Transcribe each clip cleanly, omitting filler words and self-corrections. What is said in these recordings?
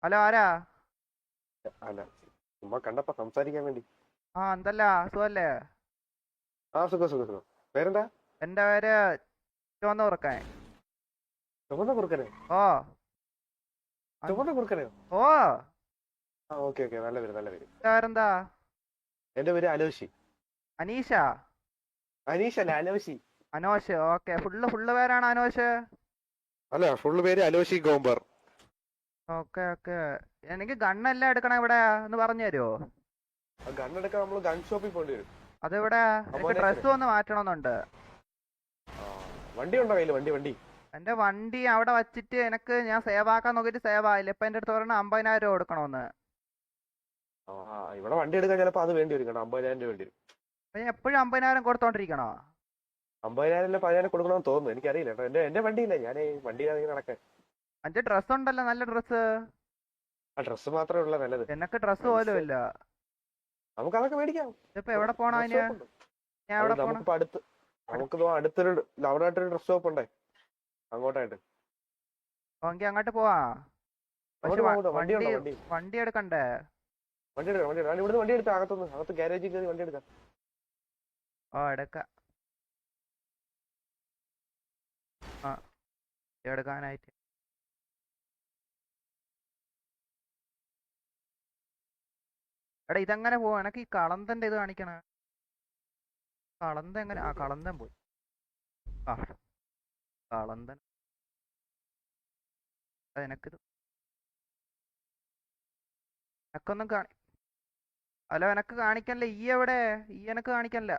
Hello ആരാ? അല്ല, ചുമ്മാ കണ്ടപ്പോ സംസാരിക്കാൻ വേണ്ടി. എന്തല്ല സുഖല്ലേ? സുഖം സുഖം സുഖം. പേരെന്താ? എന്റെ പേര് ചുവന്ന ഉറക്കാൻ. ചുമന്ന കുറുക്കനെ? ഓ അൻ- ചുമന്ന കുറുക്കനെയോ? ഓ ഓക്കെ ഓക്കെ, നല്ല പേര് നല്ല പേര്. എന്റെ പേരെന്താ? എന്റെ പേര് അലോഷി. അനീഷ? അനീഷ് അല്ല, അലോഷി. അനോഷ്? ഓക്കെ, ഫുള്ള് പേരാണ് അനോഷ്. അല്ല, ഫുള്ള് പേര് അലോഷി ഗോംബർ. Okay okay. എനിക്ക് ഗണ്ണെല്ലാം എടുക്കണം ഇവിടെ, ഒന്ന് പറഞ്ഞു തരുമോ? ഗണ്ണെടുക്കാൻ നമ്മള് ഗൺ ഷോപ്പിൽ പോകേണ്ടി വരും. അതെവിടെ? എനിക്ക് അമോനേച്ചന്. ഡ്രസ്സ് ഒന്ന് മാറ്റണമെന്നുണ്ട്. ആ, വണ്ടി ഉണ്ടോ കയ്യില്? വണ്ടി വണ്ടി എന്റെ വണ്ടി അവിടെ വച്ചിട്ട് ഞാൻ സേവ് ആക്കാൻ നോക്കിയിട്ട് സേവ് ആയില്ല. ഇപ്പൊ എന്റെ അടുത്ത് പറഞ്ഞ 50,000 രൂപ കൊടുക്കണമെന്ന്. ഇവിടെ വണ്ടി എടുക്കാൻ ചിലപ്പോ അത് വേണ്ടി വരും, കേട്ടോ. 50,000 രൂപ വേണ്ടി വരും. അപ്പൊ ഞാൻ എപ്പോഴും 50,000 കൊടുത്തോണ്ടിരിക്കണോ? 50,000 അല്ല 10,000 കൊടുക്കണമെന്ന് തോന്നുന്നു, എനിക്കറിയില്ല കേട്ടോ. എന്റെ വണ്ടിയില്ല, ഞാൻ വണ്ടിയിലാണ് നടക്കാൻ. അഞ്ച് ഡ്രസ് ഉണ്ടല്ലോ, നല്ല ഡ്രസ്സ്. ആ ഡ്രസ്സ് മാത്രമേ ഉള്ള നല്ലത്. എനക്ക് ഡ്രസ്സ് പൈസ പോലും ഇല്ല. നമുക്ക് അതൊക്കെ മേടിക്കാം. ഇതിപ്പോ എവിടെ പോണ ഡ്രസ് അതിന്? ഷോപ്പ് ഉണ്ട്. ഞാൻ അത് എവിടെ പോണ? നമുക്കിപ്പോ നമുക്ക് അടുത്തൊരു ലവനായിട്ടൊരു ഡ്രസ് ഷോപ്പ് ഉണ്ടേ, അങ്ങോട്ടായിട്ട്. എങ്കിൽ അങ്ങോട്ട് പോവാ. പക്ഷെ അങ്ങോട്ട് പോകാം. വണ്ടി വണ്ടി ഉണ്ടോ? വണ്ടി വണ്ടി എടുക്കണ്ടേ? വണ്ടി എടുക്കാം, വണ്ടി എടുക്കാം. ഇവിടുന്ന് വണ്ടി എടുക്കാം, അകത്ത് ഗ്യാരേജിൽ കയറി വണ്ടി എടുക്കാം. എടുക്കാം. ആ എടുക്കാനായിട്ട്. എടാ ഇതെങ്ങനെ പോവാ? എനക്ക് ഈ കളന്തന്റെ ഇത് കാണിക്കണ. കളന്ത എങ്ങനെ? കളന്തൻ പോയി. ആ കളന്തൻ. എനക്കിത് എനക്കൊന്നും കാണി. ഹലോ, എനക്ക് കാണിക്കണില്ല. ഈ എവിടെ? ഈ എനക്ക് കാണിക്കണില്ല.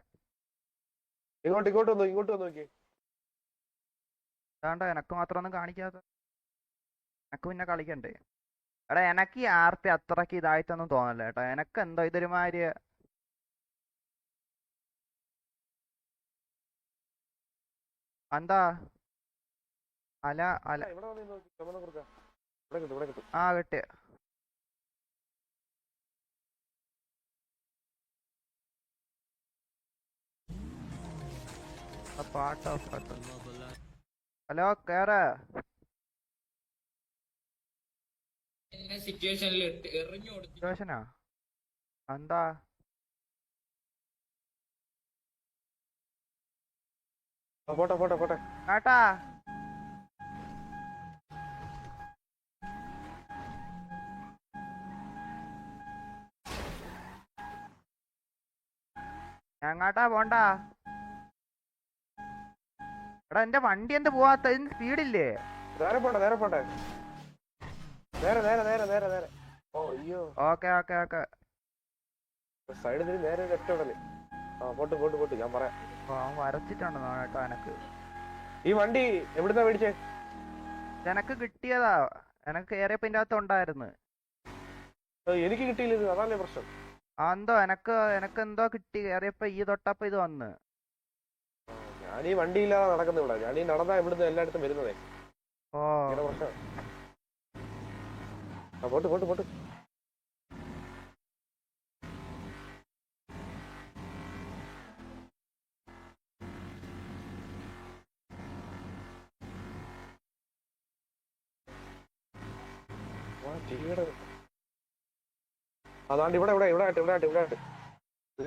ഇങ്ങോട്ട് വന്ന് നോക്കിയേ. അതാണ്ടോ എനക്ക് മാത്രം ഒന്നും കാണിക്കാത്ത. എനക്ക് പിന്നെ കളിക്കണ്ടേ? എടാ എനക്ക് ഈ ആർത്തി അത്രക്ക് ഇതായിട്ടൊന്നും തോന്നല്ല കേട്ടോ. എനക്ക് എന്തോ ഇതൊരുമാതിരി. എന്താ? അല അല. ഇവിടെ വന്ന് നോക്കി, ചുമന്ന കുറുക്ക. ഇവിടെ കിട്ടും. കിട്ടി. പാട്ട് ഓഫ് ആട്ടോ. ഹലോ കേറ്. സിറ്റുവേഷനാ? എന്താ? പോട്ടെ. കേട്ടാ? എങ്ങാട്ടാ പോണ്ട? എടാ എന്റെ വണ്ടി എന്ത് പോവാത്ത? ഇതിന് സ്പീഡില്ലേ? നേരെ പോട്ടെ. നേരെ. ഓ അയ്യോ. ഓക്കെ. സൈഡിൽ നിന്ന് നേരെ ഒറ്റ. പോട്ട് ഞാൻ പറയാം. അവൻ വരച്ചിട്ടുണ്ടോ കേട്ടോ എനക്ക്. ഈ വണ്ടി എവിടുന്നാ മേടിച്ചേ? എനക്ക് കിട്ടിയതാ. എനക്ക് കയറിയപ്പോ ഇതിന്റെ അകത്ത് ഉണ്ടായിരുന്നു. എനിക്ക് കിട്ടിയില്ല ഇത്, അതല്ലേ പ്രശ്നം. എന്തോ എനക്ക് എന്തോ കിട്ടി. കയറിയപ്പോ ഈ തൊട്ടപ്പോ ഇത് വന്ന്. ഞാൻ ഈ വണ്ടി ഇല്ലാതെ നടക്കുന്ന ഇവിടെ. ഞാൻ ഈ നടന്നാ ഇവിടുന്ന് എല്ലായിടത്തും വരുന്നതേ. ഓ ഇങ്ങനെ പ്രശ്നം. പോട്ട്. അതാണ്ട് ഇവിടെ ആയിട്ട്.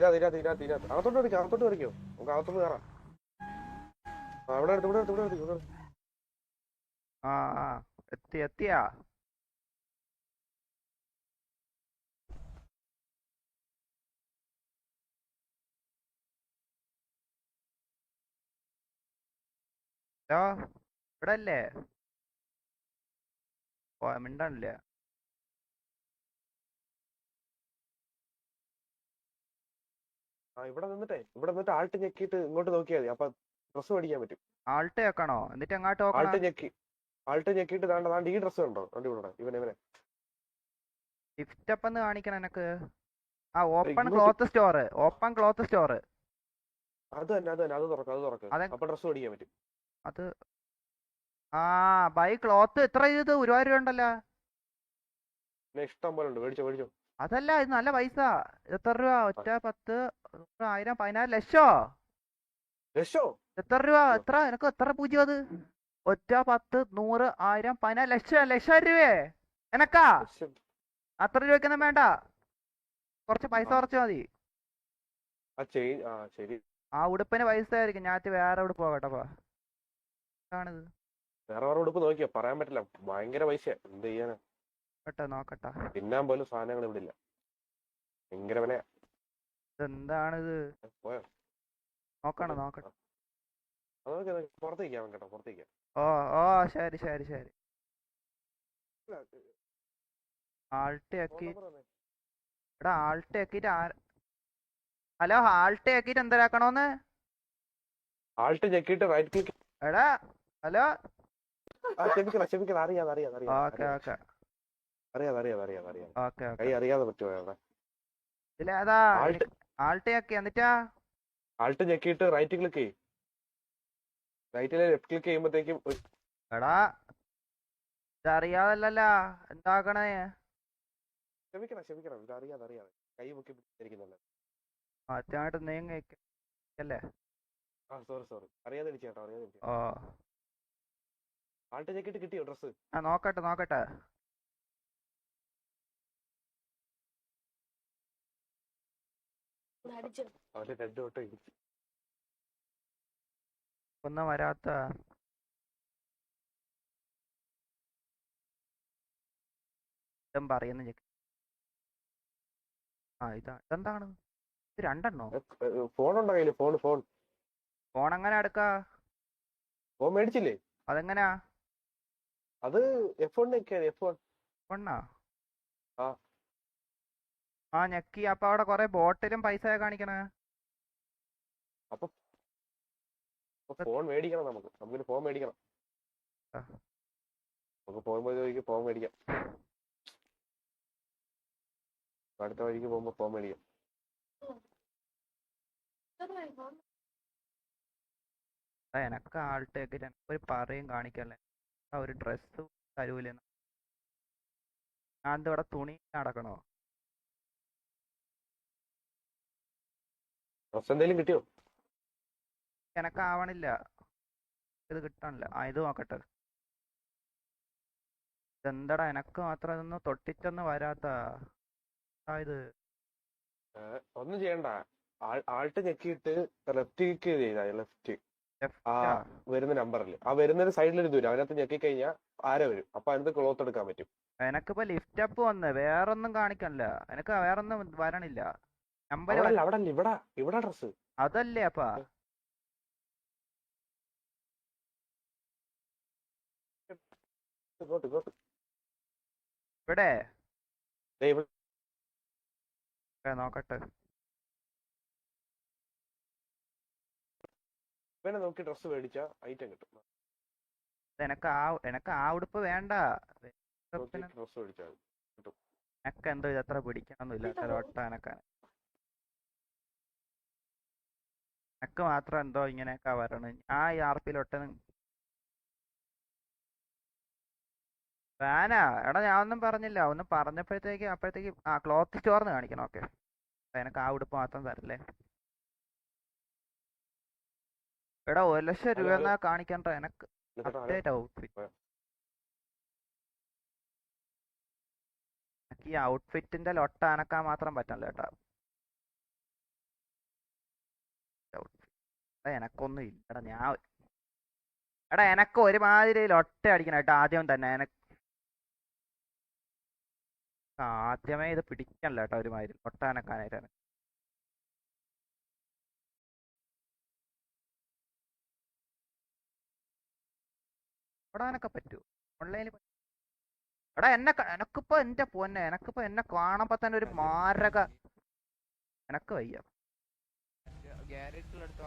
ഇതിനകത്ത് അകത്തോട്ട് വരയ്ക്കോ? നമുക്ക് അകത്തോട്ട് കയറാം. ഇവിടെ എടുത്ത്. ആ എത്തിയാ? ഹലോ, ഇവിടെ അല്ലേ? മിണ്ടാനില്ല. ഇവിടെ നിന്നിട്ട് ആൾട്ട് ഞെക്കിയിട്ട് ഇങ്ങോട്ട് നോക്കിയാൽ മതി. അപ്പൊ ഡ്രസ്സ് മേടിക്കാൻ പറ്റും. ആൾട്ട് വെക്കണോ? എന്നിട്ട് എങ്ങോട്ട് നോക്കണം? ആൾട്ട് ഞെക്കിയിട്ട് താണ്ട് ഈ ഡ്രസ്സ് ഉണ്ടോ വണ്ടി ഇവിടെ? ഇവനെ ലിഫ്റ്റ് അപ്പ് എന്ന് കാണിക്കണം എനക്ക്. Open cloth store. അത് തന്നെ. അത് തുറക്ക്. അപ്പൊ ഡ്രസ്സ് മേടിക്കാൻ പറ്റും. അത് ബൈ ക്ലോത്ത്. എത്ര ഇത്? 1,000 രൂപ ഉണ്ടല്ലോ. പിന്നെ ഇഷ്ടം പോലെ ഉണ്ട്, മേടിച്ചോ. അതല്ല, ഇത് നല്ല പൈസ. എത്ര രൂപ? 1, 10, 100, 1000, 14 ലക്ഷോ? എത്ര രൂപ? എനക്ക് എത്ര പൂജ്യം അത്? 1, 10, 100, 1000, 14 ലക്ഷം രൂപയെ. എനക്കാ ശ്ശെ. അത്ര രൂപയ്ക്കൊന്നും വേണ്ട, കുറച്ച് പൈസ ആ കുറച്ച് മതി. ആ ചെയിൻ ആ ശരി. ആ ഉടുപ്പിന് പൈസ ആയിരിക്കും, ഞാൻ വേറെ ഉടുപ്പ് പോകട്ടെപ്പാ. എന്താണിത്? വേറെ വേറെ ഉടുപ്പ് നോക്കിയോ, പറയാൻ പറ്റില്ല, ഭയങ്കര പൈസ. എന്ത് ചെയ്യാനാ? കേട്ടോ നോക്കട്ടെ. തിന്നാൻ പോലും സാധനങ്ങൾ ഇവിടെ ഇല്ല, ഭയങ്കര വില. ഇതെന്താണിത്? പോയോ? നോക്കണം നോക്കട്ടെ. നോക്കി പുറത്തേക്കാം കേട്ടോ, പുറത്തേക്കാം. ഓ ഓ ശരി ശരി ശരി. ആൾട്ട് ആക്കി. എടാ ആൾട്ട് ആക്കിട്ട് ഹലോ, ആൾട്ട് ആക്കിട്ട് എന്തരാക്കണോന്ന്? ആൾട്ട് ഞെക്കിയിട്ട് റൈറ്റ് ക്ലിക്ക്. എടാ ഹലോ. ക്ഷമിക്കണം, അറിയാതെ അറിയാതെ ഓക്കെ ഓക്കെ അറിയാതെ അറിയാതെ അറിയാതെ അറിയാതെ ഓക്കെ കൈ ഓക്കെ. അറിയാതെ പറ്റുമോ അവിടെ? ഇതിലേതാ ആൾട്ട് ആൾട്ട് ആക്കി എന്നിട്ടാ? ആൾട്ട് ഞെക്കിയിട്ട് റൈറ്റ് ക്ലിക്ക് ചെയ്യും. റൈറ്റിലെ ലെഫ്റ്റ് ക്ലിക്ക് ചെയ്യുമ്പോഴത്തേക്കും എടാ ഇതറിയാതല്ലല്ലോ എന്താക്കണേ? ക്ഷമിക്കണം, ഇത് അറിയാതെ അറിയാതെ കൈ മുക്കി പിടിച്ചിരിക്കുന്നല്ലേ. മറ്റായിട്ട് നീങ്ങല്ലേ? ആ സോറി അറിയാതെ ഇടിച്ചു കേട്ടോ, അറിയാതെ ഇടിച്ചു. ഓ ആൾട്ട് ഞെക്കിയിട്ട് കിട്ടിയോ ഡ്രസ്സ്? ആ നോക്കട്ടെ നോക്കട്ടെ. അവന്റെ രണ്ടു വട്ടം ഇടിച്ചു. ഒന്നും വരാത്ത. ഇതും പറയുന്നു ചെക്ക്. ആ ഇതെന്താണ്? ഇത് രണ്ടെണ്ണോ? ഫോണുണ്ടോ കയ്യില്? ഫോൺ ഫോൺ എങ്ങനെ എടുക്കാ? ഫോൺ മേടിച്ചില്ലേ? അതെങ്ങനെയാ? അത് F1 ഞെക്കിയാണ്, F1. ഫോണാ? ആ ആ ഞെക്കി. അപ്പൊ അവിടെ കൊറേ ബോട്ടിലും പൈസ കാണിക്കണേ. അപ്പൊ ഫോൺ മേടിക്കണം, നമുക്കൊരു ഫോൺ മേടിക്കണം. ആ. നമുക്ക് പോകുമ്പോ ഫോൺ മേടിക്കാം, അടുത്ത വഴിക്ക് പോകുമ്പോ ഫോൺ മേടിക്കാം. എനക്ക് ആൾട്ട് ആക്കിട്ട് ഒരു പറയും കാണിക്കല്ലേ. ആ ഒരു ഡ്രസ്സ് തരൂലെന്ന്. ഞാൻ ഇവിടെ തുണി നടക്കണോ? ഡ്രസ് എന്തെങ്കിലും കിട്ടിയോ? എനക്കാവണില്ല, ഇത് കിട്ടണില്ല. ആ ഇത് നോക്കട്ടെ. ഇതെന്തടാ എനക്ക് മാത്രം ഇതൊന്നും തൊട്ടിട്ടൊന്നും വരാത്ത ഇത്? ഒന്നും ചെയ്യണ്ട, ആൾട്ട് ഞെക്കിയിട്ട് ലെഫ്റ്റ് ക്ലിക്ക് ചെയ്താ ലെഫ്റ്റ്. ആ ലെഫ്റ്റാ? വരുന്ന നമ്പറിൽ ആ വരുന്നൊരു സൈഡിലൊരു ദൂരം, അതിനകത്ത് ഞെക്കി കഴിഞ്ഞാൽ ആര വരും, അപ്പൊ അതിനകത്ത് ക്ലോത്ത് എടുക്കാൻ പറ്റും. എനക്കിപ്പോ ലിഫ്റ്റ് അപ്പ് വന്ന് വേറൊന്നും കാണിക്കണില്ല. എനക്ക് വേറൊന്നും വരണില്ല. നമ്പർ അവിടെ അല്ല ഇവിടെ ഡ്രസ്. അതല്ലേ അപ്പാ? ഇങ്ങോട്ട് ഇവിടെ ദേ ഇവിടെ. നോക്കട്ടെ. ഇവനെ നോക്കി ഡ്രസ് മേടിച്ച ഐറ്റം കിട്ടും. എനക്ക് ആ ഉടുപ്പ് വേണ്ട. നോക്കി ഡ്രസ് മേടിച്ചാൽ കിട്ടും. എനക്ക് എന്തോ ഇതത്ര പിടിക്കണമെന്നില്ല. അത്ര ഒട്ട എനക്ക് മാത്രം എന്തോ ഇങ്ങനെയൊക്കെ വരണം. ആ ഈ ആർപ്പിയിലൊട്ട് ഫാനാ? എടാ ഞാൻ ഒന്നും പറഞ്ഞില്ല. ഒന്നും അപ്പോഴത്തേക്ക് ആ ക്ലോത്ത് സ്റ്റോർന്ന് കാണിക്കണം. ഓക്കെ, എനക്ക് ആ ഉടുപ്പ് മാത്രം തരല്ലേ. എടാ 1,00,000 രൂപ എന്നാ കാണിക്കണ്ട എനക്ക്. Update outfit. എനിക്ക് ഈ ഔട്ട്ഫിറ്റിന്റെ ലൊട്ട അനക്കാൻ മാത്രം പറ്റണല്ലോ കേട്ടാ. എനക്കൊന്നും ഇല്ല. എടാ എനക്ക് ഒരുമാതിരി ലൊട്ട അടിക്കണം കേട്ടോ ആദ്യം തന്നെ. ആദ്യമേ ഇത് പിടിക്കണല്ലോ കേട്ടോ ഒരുമാതിരി ലൊട്ട അനക്കാനായിട്ടാണ്. എടാ എനക്കെ പറ്റൂ ഓൺലൈനിൽ? എടാ എനക്കിപ്പോ എന്റെ പൊന്നെ, എനക്കിപ്പോ എന്നെ കാണുമ്പോ തന്നെ ഒരു മാരക. എനക്ക് വയ്യ. കേറിക്കോ.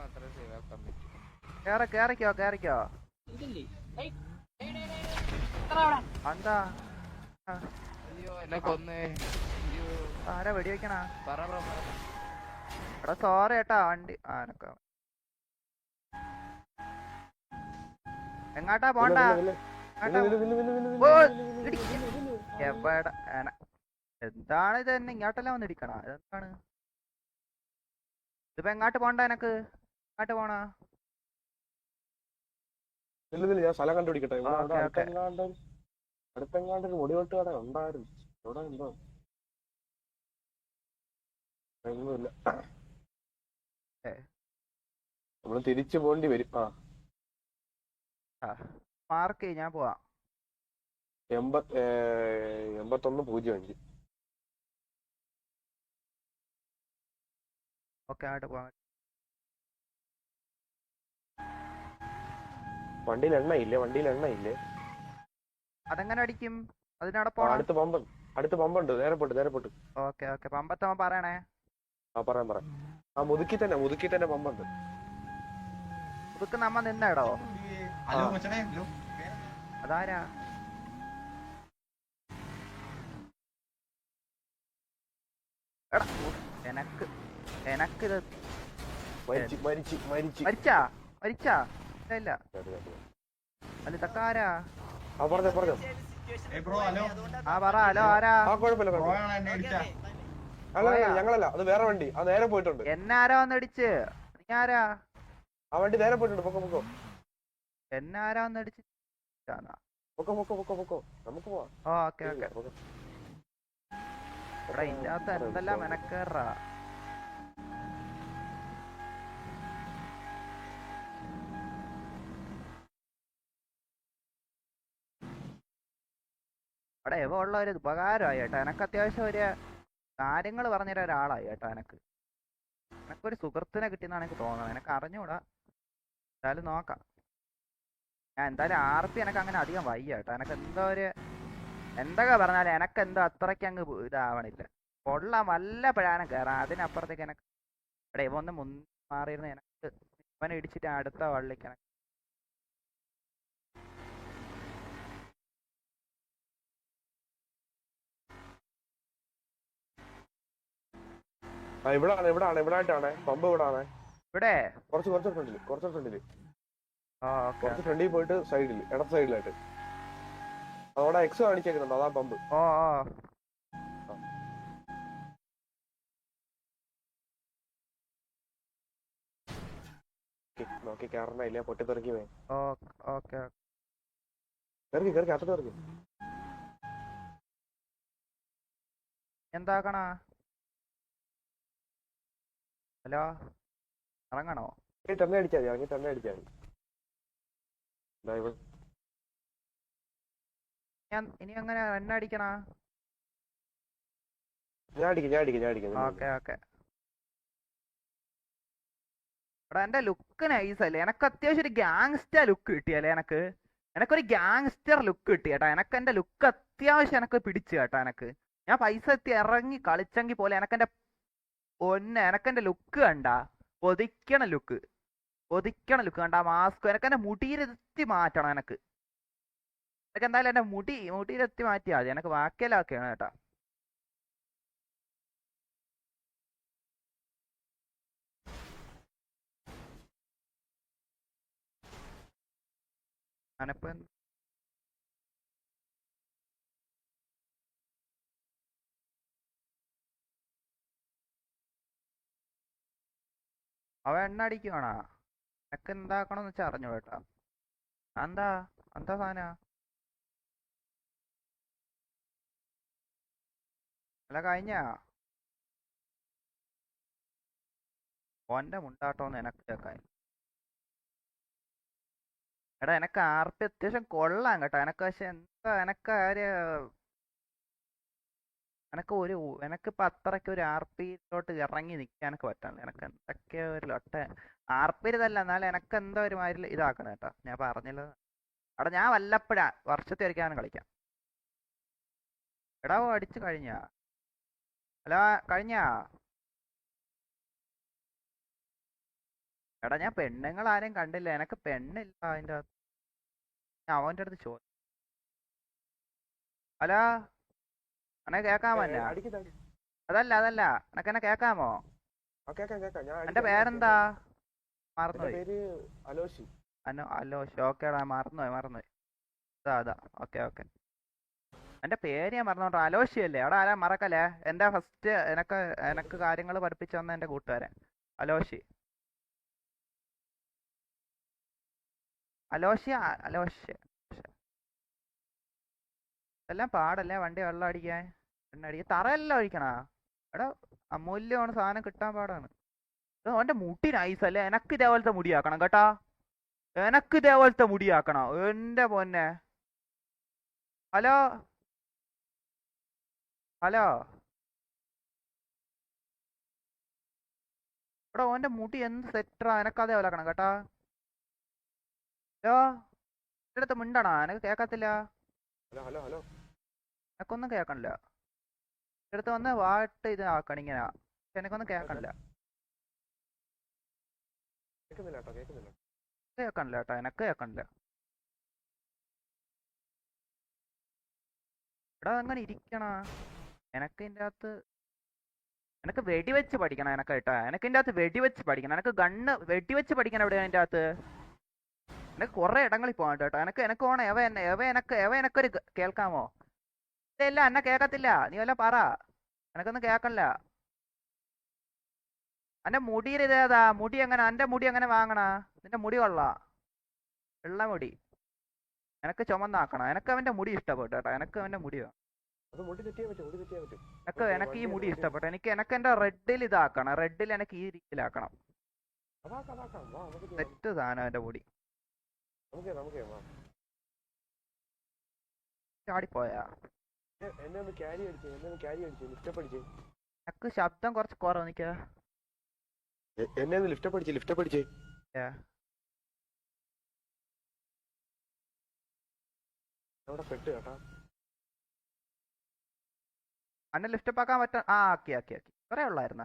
എന്താ ആരാ വെടിവെക്കണ? എടാ സോറി ഏട്ടാ വണ്ടി. എനക്ക് എങ്ങാട്ടാ പോണ്ട? എവിടെ എന്താണ് ഇത്? തന്നെ ഇങ്ങോട്ടെല്ലാം വന്ന് ഇടിക്കണ? എന്താണ് ഇതിപ്പോ? എങ്ങാട്ട് പോണ്ട എനക്ക്? എങ്ങാട്ട് പോണ? ഞാൻ സ്ഥലം കണ്ടുപിടിക്കട്ടെ. Okay okay. അടുത്തെങ്ങാണ്ട് ഒരു മുടിവെട്ട് കട ഉണ്ടായിരുന്നു. ഇവിടെ ഉണ്ടോ? ഒന്നുമില്ല. ഏ, നമ്മള് തിരിച്ചു പോണ്ടി വരും. ആ മാർക്ക് ചെയ്യ്, ഞാൻ പോവാം. 8105. ഓക്കെ, അങ്ങോട്ട് പോവാം. വണ്ടിയിൽ എണ്ണയില്ലേ? അതെങ്ങനെ അടിക്കും? അതിനവിടെ ആ, പോണം. അടുത്ത് പമ്പുണ്ട്. നേരെ പോട്ട്. ഓക്കെ ഓക്കെ, പമ്പത്തമ്മ പറയണേ. പറയാം. ആ, മുതുക്കി തന്നെ പമ്പുണ്ട്. പുതുക്ക് നമ്മ നിന്നേടോ. ഹലോ അതാരാ? എടാ എനക്കിത് മരിച്ചാ? ഇല്ല. അല്ല ഇതൊക്കെ ആരാ? പറഞ്ഞോ. ആ പറ. ഹലോ, ആരാ? കുഴപ്പമില്ല. അല്ല, ഞങ്ങളല്ല, അത് വേറെ വണ്ടി. അത് നേരെ പോയിട്ടുണ്ട്. എന്നാരാ വന്നടിച്ച്? നീ ആരാ? ആ വണ്ടി നേരെ പോയിട്ടുണ്ട്. പൊക്കോ. എന്നാരാ വന്നടിച്ച്? പൊക്കോ. നമുക്ക് പോവാം. ഓക്കെ. ഇവിടെ ഇതിന്റെ അകത്ത് എന്തെല്ലാം മെനക്കേറാ. അവിടെ എവ ഉള്ള ഒരു ഉപകാരമായി കേട്ടോ. എനക്ക് അത്യാവശ്യം ഒരു കാര്യങ്ങൾ പറഞ്ഞുതരാൻ ഒരാളായി കേട്ടോ. എനക്കൊരു സുഹൃത്തിനെ കിട്ടിയെന്നാണ് എനിക്ക് തോന്നുന്നത്. എനക്ക് അറിഞ്ഞൂടാ, എന്തായാലും നോക്കാം. ഞാൻ എന്തായാലും RP എനക്ക് അങ്ങനെ അധികം വയ്യ കേട്ടോ. എനക്ക് എന്തോ എന്തൊക്കെ പറഞ്ഞാലും എനക്ക് എന്തോ അത്രയ്ക്ക് അങ്ങ് ഇതാവണില്ല. കൊള്ളാം, വല്ല പിഴാനം കയറാം. അതിനപ്പുറത്തേക്ക് എനക്ക് ഇവിടെ ഇവ ഒന്ന് മാറിയിരുന്ന എനക്ക് ഇവനെ ഇടിച്ചിട്ട് അടുത്ത വള്ളിക്ക് എനക്ക് ഇവിടാണ് പമ്പ്. ഇവിടെ കുറച്ച് ഫ്രണ്ടില് കുറച്ച് ഓക്കെ. ഫ്രണ്ടിൽ പോയിട്ട് ഇടത്ത് സൈഡിലായിട്ട് അതോടെ എക്സ് കാണിച്ചേക്കുന്നുണ്ട്. അതാ പമ്പ്. ഓ നോക്കി കയറണില്ല. പൊട്ടിത്തെറിക്ക് വേ. ഓക്കെ. കയറി അകത്തോട്ട്. എന്താക്കണ? ഹലോ, ഇറങ്ങണോ? ടെണ്ണ അടിച്ചാൽ മതി. ഇനി അങ്ങനെ എണ്ണ അടിക്കണ? ഞാൻ അടിക്കാം. ഓക്കെ. എടാ എന്റെ ലുക്ക് നൈസല്ലേ? എനക്ക് അത്യാവശ്യം ഒരു ഗ്യാങ്സ്റ്റർ ലുക്ക് കിട്ടിയല്ലേ? എനക്കൊരു ഗ്യാങ്സ്റ്റർ ലുക്ക് കിട്ടി കേട്ടാ. എന്റെ ലുക്ക് അത്യാവശ്യം എനക്ക് പിടിച്ചു കേട്ടാ. ഞാൻ പൈസ എത്തി ഇറങ്ങി കളിച്ചെങ്കിൽ പോലെ എനക്കെന്റെ ലുക്ക് കണ്ടാ? കൊതിക്കണ ലുക്ക് കണ്ടാ? മാസ്ക് എന്റെ മുടിയിലെത്തി മാറ്റണം. എനക്ക് എന്തായാലും എന്റെ മുടിയിലെത്തി മാറ്റിയാ മതി. എനക്ക് ബാക്കിയെല്ലാം ഒക്കെയാണ് കേട്ടാ. ഞാനിപ്പോ അവ എണ്ണ അടിക്കുവാണോ? എനക്ക് എന്താക്കണമെന്ന് വെച്ചാൽ അറിഞ്ഞു കേട്ടാ. എന്താ സാധന? അല്ല കഴിഞ്ഞാ ഓന്റെ മുണ്ടാട്ടോന്ന് എനക്ക് കേൾക്കാൻ. എടാ എനക്ക് RP അത്യാവശ്യം കൊള്ളാം കേട്ടോ. പക്ഷെ എന്താ എനക്കിപ്പോ അത്രയ്ക്ക് ഒരു RP-യിലോട്ട് ഇറങ്ങി നിൽക്കാനൊക്കെ പറ്റാനില്ല. എനക്ക് എന്തൊക്കെയോ ഒരു RP ഇതല്ല, എന്നാലും എനക്ക് എന്തോ ഒരു മാതിരി ഇതാക്കണം കേട്ടോ. ഞാൻ പറഞ്ഞില്ല. എടാ ഞാൻ വല്ലപ്പോഴാ വർഷത്തിൽ ഒരിക്കലും കളിക്കാം. എടാ അടിച്ചു കഴിഞ്ഞാ? ഹലോ, കഴിഞ്ഞാ? എടാ ഞാൻ പെണ്ണുങ്ങൾ ആരെയും കണ്ടില്ല. എനക്ക് പെണ്ണില്ല അതിൻ്റെ അകത്ത്. ഞാൻ അവൻ്റെ അടുത്ത് ചോദിച്ചു. ഹലോ, എന്നെ കേക്കാമോ? എന്നാ അതല്ല എനക്കെന്നെ കേക്കാമോ? എന്റെ പേരെന്താ? മറന്നുപോയി. അലോഷ്. ഓക്കേടാ, മറന്നുപോയി. അതാ. ഓക്കെ. എന്റെ പേര് ഞാൻ മറന്നോട്ടോ. അലോഷി അല്ലേ? അവിടെ ആരാ? മറക്കല്ലേ. എന്റെ ഫസ്റ്റ് എനക്ക് കാര്യങ്ങൾ പഠിപ്പിച്ചു തന്ന എന്റെ കൂട്ടുകാരൻ അലോഷി. അലോഷ് എല്ലാം പാടല്ലേ വണ്ടി വെള്ളം അടിക്കാൻ എണ്ണ അടിക്കാൻ തറയെല്ലാം ഒഴിക്കണാ. എടാ അമൂല്യമാണ് സാധനം, കിട്ടാൻ പാടാണ്. അവന്റെ മുടി നൈസല്ലേ, എനക്ക് ഇതേപോലത്തെ മുടിയാക്കണം കേട്ടാ. എനക്ക് ഇതേപോലത്തെ മുടിയാക്കണം എന്റെ പൊന്നെ. ഹലോ ഹലോ എടാ ഓന്റെ മുടി എന്ത് സെറ്റാ, എനക്ക് അതേപോലെ ആക്കണം കേട്ടാ. ഹലോ എന്റെ അടുത്ത് മിണ്ടണോ, എനക്ക് കേക്കത്തില്ല. Hello hello hello. എനക്കൊന്നും കേക്കണില്ല. എന്റെ അടുത്ത് വന്ന് വാട്ട് ഇത് ആക്കണം ഇങ്ങനെ, എനക്കൊന്നും കേക്കണില്ല. കേൾക്കുന്നില്ല കേട്ടോ, കേൾക്കുന്നില്ല. കേക്കണില്ല കേട്ടോ, എനക്ക് കേക്കണില്ല. എടാ അങ്ങനെ ഇരിക്കണ. എനക്ക് ഇതിന്റെ അകത്ത് എനക്ക് വെടിവെച്ച് പഠിക്കണം എനക്ക് കേട്ടാ. എനക്ക് ഇതിന്റെ അകത്ത് വെടിവെച്ച് പഠിക്കണം. എനക്ക് ഗണ്ണ് വെടിവെച്ച് പഠിക്കണം. എവിടെയാണ് ഇതിന്റെ അകത്ത്? എനക്ക് കുറെ ഇടങ്ങളിൽ പോകാൻ കേട്ടോ. എനക്ക് വേണം എവ എനക്കൊരു കേൾക്കാമോ? ഇല്ല എന്നെ കേക്കത്തില്ല, നീ വല്ല പറ. എനക്കൊന്നും കേക്കണില്ല. എന്റെ മുടിയിൽ ഇതേതാ മുടി, എങ്ങനെ എന്റെ മുടി എങ്ങനെ വാങ്ങണ? നിന്റെ മുടി കൊള്ളാ, വെള്ള മുടി. എനക്ക് ചുമന്നാക്കണം. എനക്ക് അവന്റെ മുടി ഇഷ്ടപ്പെട്ടു കേട്ടോ. എനക്ക് അവന്റെ മുടി വേണം. അത് മുടി തെറ്റിയാൻ പറ്റും, മുടി തെറ്റിയാൻ പറ്റും. എനക്ക് ഈ മുടി ഇഷ്ടപ്പെട്ടു. എനക്ക് എന്റെ റെഡിൽ ഇതാക്കണം. റെഡിൽ എനക്ക് ഈ രീതിയിലാക്കണം. അതാക്കാം അതാക്കാം, വാ നമുക്ക് ചെയ്യാം. സെറ്റ് സാധനം എന്റെ മുടി. നമുക്ക് വാ. ചാടിപ്പോയാ. എന്നെ ഒന്ന് ക്യാരി അടിച്ചു ലിഫ്റ്റ് അടിച്ച്. എനക്ക് ശബ്ദം കുറച്ച് കുറവ് നിക്ക. എന്നെ ഒന്ന് ലിഫ്റ്റ് അടിച്ച്. അവിടെ പെട്ട് കേട്ടാ. അന്നെ ലിഫ്റ്റ് ആക്കാൻ പറ്റാ. ആ ആക്കി ആക്കി ആക്കി. കുറെ ഉള്ളായിരുന്ന.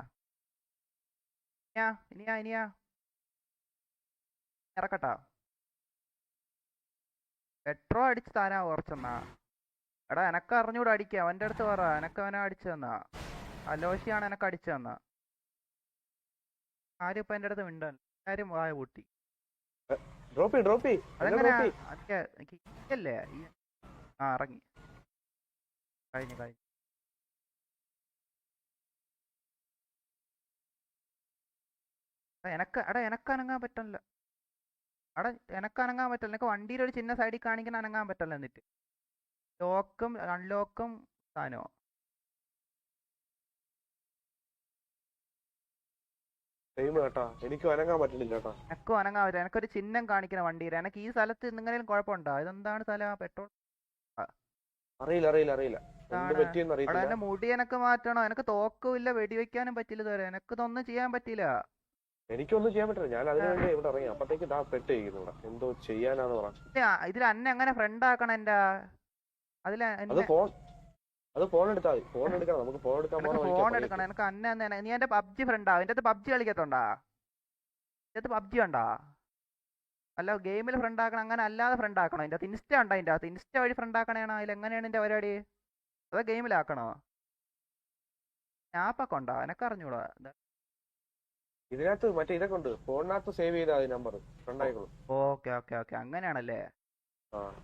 ഇനിയാ ഇറക്കട്ടാ. പെട്രോൾ അടിച്ച് താനാ കുറച്ചെന്നാ. എടാ എനക്ക് അറിഞ്ഞൂടെ അടിക്കുക. അവന്റെ അടുത്ത് പറ, എനക്ക് അവനെ അടിച്ചു തന്നാ. അലോഷിയാണ് എനക്ക് അടിച്ചു തന്നാ. ആരും ഇപ്പൊ എന്റെ അടുത്ത് മിണ്ടല്ല. ആരും വായ കൂട്ടി. അതെങ്ങനെയാ? എനിക്ക് ഇല്ലേ? ആ ഇറങ്ങി. കഴിഞ്ഞു. എനക്ക് അനങ്ങാൻ പറ്റില്ല. എനക്ക് അനങ്ങാൻ പറ്റില്ല. എനിക്ക് വണ്ടിയിൽ ഒരു ചിന്ന സൈഡിൽ കാണിക്കാൻ അനങ്ങാൻ പറ്റില്ല. എന്നിട്ട് ലോക്കും അൺലോക്കും സാധനമോ. എനിക്കും അനങ്ങാൻ പറ്റില്ല. എനക്കൊരു ചിഹ്നം കാണിക്കുന്ന വണ്ടിയിൽ. എനക്ക് ഈ സ്ഥലത്ത് എന്തെങ്കിലും കുഴപ്പമുണ്ടോ? ഇതെന്താണ് സ്ഥലം? പെട്രോൾ അറിയില്ല. എന്റെ മുടി എനക്ക് മാറ്റണോ? എനക്ക് തോക്കും ഇല്ല, വെടിവെക്കാനും പറ്റില്ല ഇതുവരെ. എനക്ക് ഇതൊന്നും ചെയ്യാൻ പറ്റില്ല. എനിക്കൊന്നും ചെയ്യാൻ പറ്റില്ല. ഞാൻ അതിനു വേണ്ടി ഇവിടെ ഇറങ്ങി. അപ്പത്തേക്ക് പെട്ടിരിക്കുന്നു. എന്തോ ചെയ്യാനാന്ന് പറഞ്ഞു. ഇതിൽ അന്നെ എങ്ങനെ ഫ്രണ്ട് ആക്കണം? എന്റെ അത് ഫോൺ എടുത്താൽ ഫോൺ എടുക്കണം. നമുക്ക് ഫോൺ എടുക്കാൻ എനക്ക് അന്നെ നീ എന്റെ പബ്ജി ഫ്രണ്ടാ. എന്റെ അടുത്ത് പബ്ജി കളിക്കത്തുണ്ടാ? എന്റെ അടുത്ത് പബ്ജി ഉണ്ടാ? അല്ല ഗെയിമിൽ ഫ്രണ്ട് ആക്കണം. അങ്ങനെ അല്ലാതെ ഫ്രണ്ട് ആക്കണോ? അതിന്റെ അകത്ത് ഇൻസ്റ്റ ഉണ്ടോ? അതിന്റെ അകത്ത് ഇൻസ്റ്റ വഴി ഫ്രണ്ട് ആക്കണേണോ? അതിൽ എങ്ങനെയാണ് എന്റെ പരിപാടി? അതോ ഗെയിമിലാക്കണോ? സ്നാപ്പൊക്കെ ഉണ്ടോ? എനക്ക് അറിഞ്ഞൂടാ. ഇതിനകത്ത് മറ്റേ ഇതൊക്കെ ഉണ്ട്. ഫോണിനകത്ത് സേവ് ചെയ്താൽ നമ്പർ ഫ്രണ്ട് ആയിക്കോളും. ഓക്കെ അങ്ങനെയാണല്ലേ.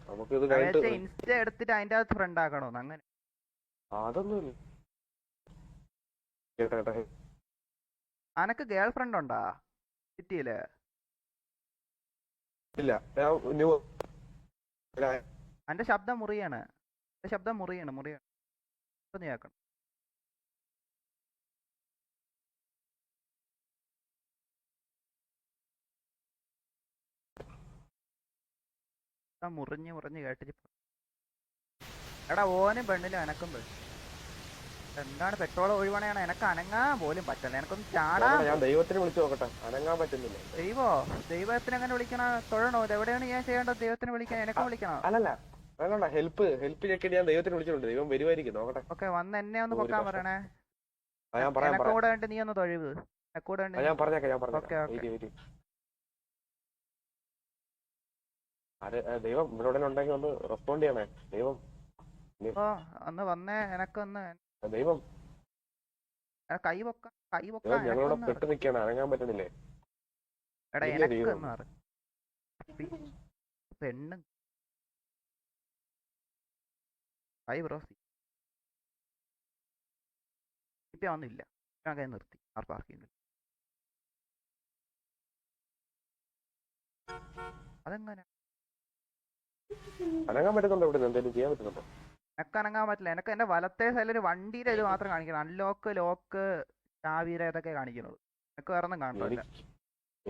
നമുക്ക് ഇത് കഴിഞ്ഞിട്ട് ഇൻസ്റ്റ എടുത്തിട്ട് അതിന്റെ അകത്ത് ഫ്രണ്ട് ആക്കണോന്ന് അങ്ങനെ? അതൊന്നുമില്ല. അനക്ക് ഗേൾ ഫ്രണ്ട് ഉണ്ടാ സിറ്റിയില്? ഇല്ല. എന്റെ ശബ്ദം മുറിയാണ്. നീ ആക്കണം. മുറിഞ്ഞ് കേട്ടിട്ട്. എടാ ഓനും പെണ്ണിലും എനക്കും പെണ്ണു. എന്താണ് പെട്രോൾ ഒഴിവണയാണ്? എനക്ക് അനങ്ങാൻ പോലും പറ്റില്ല. എനക്കൊന്ന് ചാടാൻ. ഞാൻ ദൈവത്തിനെ വിളിച്ചു നോക്കട്ടെ, അനങ്ങാൻ പറ്റുന്നില്ല. ദൈവത്തിന് എങ്ങനെ വിളിക്കണ? തൊഴണോ? എവിടെയാണ് ഞാൻ ചെയ്യേണ്ടത്? ദൈവത്തിന് വിളിക്കാൻ എനക്ക് വിളിക്കണം. അല്ലല്ല ഹെൽപ്പ് ചെക്ക് ഞാൻ ദൈവത്തിന് വിളിച്ചിട്ടുണ്ട്. ദൈവം വരുമായിരിക്കും, നോക്കട്ടെ. ഓക്കെ വന്ന് എന്നെ ഒന്ന് പൊക്കാൻ പറയണേ. കൂടെ വേണ്ടി നീ ഒന്ന് തൊഴിവ്. ഞാൻ പറഞ്ഞേക്കാം. ദൈവം ഇവിടെ ഉണ്ടെങ്കിൽ ഒന്ന് റെസ്പോണ്ട് ചെയ്യണേ. ദൈവം ഒന്ന് വന്നേ. എനക്കൊന്ന് ദൈവം കൈ പൊക്കാൻ ഞങ്ങളോട് പെട്ട് നിൽക്കാണ്, അനങ്ങാൻ പറ്റുന്നില്ലേ? എടാ എനക്ക് പെണ്ണ് ഒന്നുമില്ല. ഞാൻ നിർത്തി. അതെങ്ങനെ അനങ്ങാൻ പറ്റുന്നുണ്ടോ? ഇവിടെ എന്തെങ്കിലും ചെയ്യാൻ പറ്റുന്നുണ്ടോ? എനക്ക് അനങ്ങാൻ പറ്റില്ല. എനക്ക് എന്റെ വലത്തെ സൈഡിൽ ഒരു വണ്ടിയുടെ ഇത് മാത്രം കാണിക്കണം. അൺലോക്ക്, ലോക്ക്, ചാവിയുടെ ഇതൊക്കെ കാണിക്കുന്നുള്ളൂ. എനക്ക് വേറെ ഒന്നും കാണുന്നില്ല.